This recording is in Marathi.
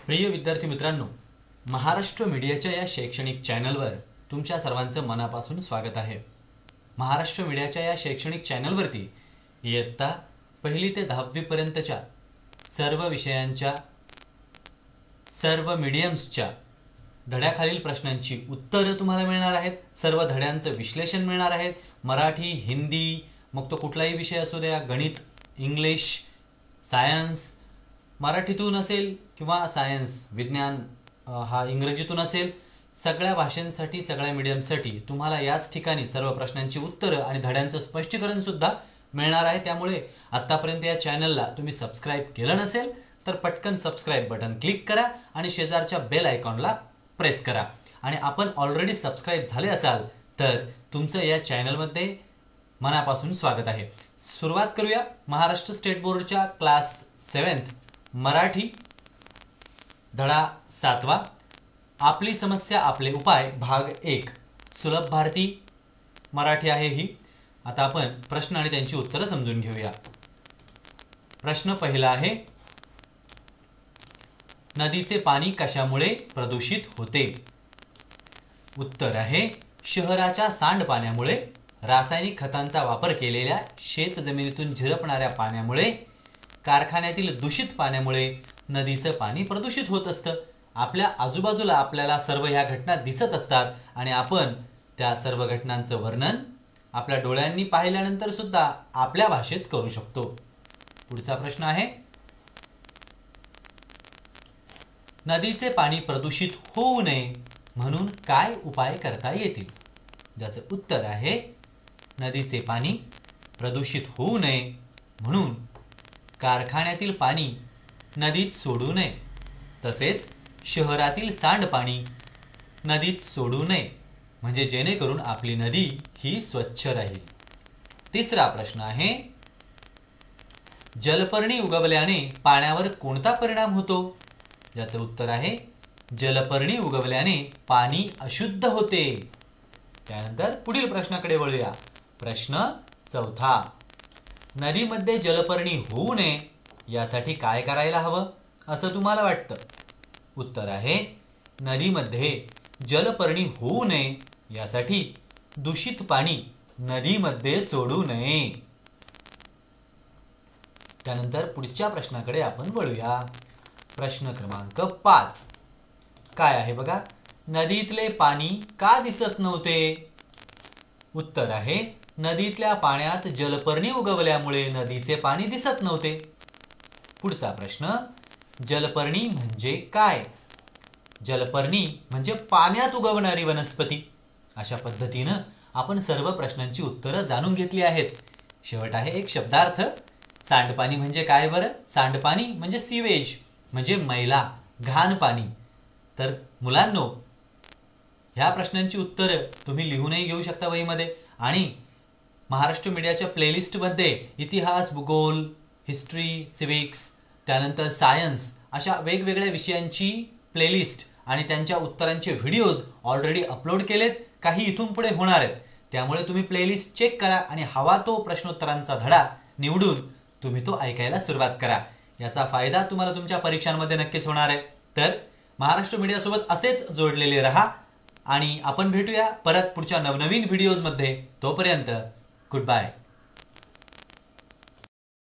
प्रिय विद्यार्थी मित्रांनो, महाराष्ट्र मीडियाच्या या शैक्षणिक चॅनलवर तुमच्या सर्वांचं मनापासून स्वागत आहे। महाराष्ट्र मीडियाच्या या शैक्षणिक चॅनलवरती इयत्ता पहिली ते 10वी पर्यंतच्या सर्व विषयांच्या सर्व मीडियम्सच्या धड्याखालील प्रश्नांची उत्तरे तुम्हाला मिळणार आहेत। सर्व धड्यांचं विश्लेषण मिळणार आहे। मराठी, हिंदी, मग तो कुठलाही विषय असू द्या, गणित, इंग्लिश, सायन्स, मराठीतून असेल किंवा सायन्स विज्ञान हा इंग्रजीतून असेल, सगळ्या भाषांसाठी सगळ्या मीडियमसाठी तुम्हाला याच ठिकाणी सर्व प्रश्नांची उत्तरे आणि धड्यांचं स्पष्टीकरण सुद्धा मिळणार आहे। त्यामुळे आतापर्यंत या चॅनलला तुम्ही सबस्क्राइब केलं नसेल तर पटकन सबस्क्राइब बटन क्लिक करा आणि शेजारच्या बेल आयकॉनला प्रेस करा। आणि आपण ऑलरेडी सबस्क्राइब झाले असाल तर तुमचं या चॅनलमध्ये मनापासून स्वागत आहे। सुरुवात करूया महाराष्ट्र स्टेट बोर्डच्या क्लास 7th मराठी धडा 7वा आपली समस्या आपले उपाय भाग 1 सुलभ भारती मराठी आहे ही। आता आपण प्रश्न आणि त्यांची उत्तरे समजून घेऊया। प्रश्न पहिला आहे, नदीचे पाणी कशामुळे प्रदूषित होते? उत्तर आहे, शहराच्या सांडपाण्यामुळे, रासायनिक खतांचा वापर केलेल्या शेत जमिनीतून झिरपणाऱ्या पाण्यामुळे, कारखान्यातील दूषित पाण्यामुळे नदीचं पाणी प्रदूषित होत असतं। आपल्या आजूबाजूला आपल्याला सर्व ह्या घटना दिसत असतात आणि आपण त्या सर्व घटनांचं वर्णन आपल्या डोळ्यांनी पाहिल्यानंतर सुद्धा आपल्या भाषेत करू शकतो। पुढचा प्रश्न आहे, नदीचे पाणी प्रदूषित होऊ नये म्हणून काय उपाय करता येतील? ज्याचं उत्तर आहे, नदीचे पाणी प्रदूषित होऊ नये म्हणून कारखान्यातील पाणी नदीत सोडू नये, तसेच शहरातील सांडपाणी नदीत सोडू नये, म्हणजे जेणेकरून आपली नदी ही स्वच्छ राहील। तिसरा प्रश्न आहे, जलपर्णी उगवल्याने पाण्यावर कोणता परिणाम होतो? ज्याचं उत्तर आहे, जलपर्णी उगवल्याने पाणी अशुद्ध होते। त्यानंतर पुढील प्रश्नाकडे वळूया। प्रश्न चौथा, नदीमध्ये जलपर्णी होऊ नये यासाठी काय करायला हवं असं तुम्हाला वाटतं? उत्तर आहे, नदीमध्ये जलपर्णी होऊ नये यासाठी दूषित पाणी नदीमध्ये सोडू नये। त्यानंतर पुढच्या प्रश्नाकडे आपण वळूया। प्रश्न क्रमांक 5 काय आहे बघा, नदीतले पाणी का दिसत नव्हते? उत्तर आहे, नदीतल्या पाण्यात जलपर्णी उगवल्यामुळे नदीचे पाणी दिसत नव्हते। पुढचा प्रश्न, जलपर्णी म्हणजे काय? जलपर्णी म्हणजे पाण्यात उगवणारी वनस्पती। अशा पद्धतीनं आपण सर्व प्रश्नांची उत्तरे जाणून घेतली आहेत। शेवट आहे एक शब्दार्थ, सांडपाणी म्हणजे काय बरं? सांडपाणी म्हणजे सीवेज, म्हणजे मैला, घाण पाणी। तर मुलांनो, ह्या प्रश्नांची उत्तरे तुम्ही लिहूनही घेऊ शकता वहीमध्ये आणि महाराष्ट्र मीडियाच्या प्लेलिस्टमध्ये इतिहास, भूगोल, हिस्ट्री, सिविक्स, त्यानंतर सायन्स अशा वेगवेगळ्या विषयांची प्लेलिस्ट आणि त्यांच्या उत्तरांचे व्हिडिओज ऑलरेडी अपलोड केलेत, काही इथून पुढे होणार आहेत। त्यामुळे तुम्ही प्लेलिस्ट चेक करा आणि हवा तो प्रश्नोत्तरांचा धडा निवडून तुम्ही तो ऐकायला सुरुवात करा। याचा फायदा तुम्हाला तुमच्या परीक्षांमध्ये नक्कीच होणार आहे। तर महाराष्ट्र मीडियासोबत असेच जोडलेले रहा आणि आपण भेटूया परत पुढच्या नवनवीन व्हिडिओजमध्ये। तोपर्यंत गुड बाय।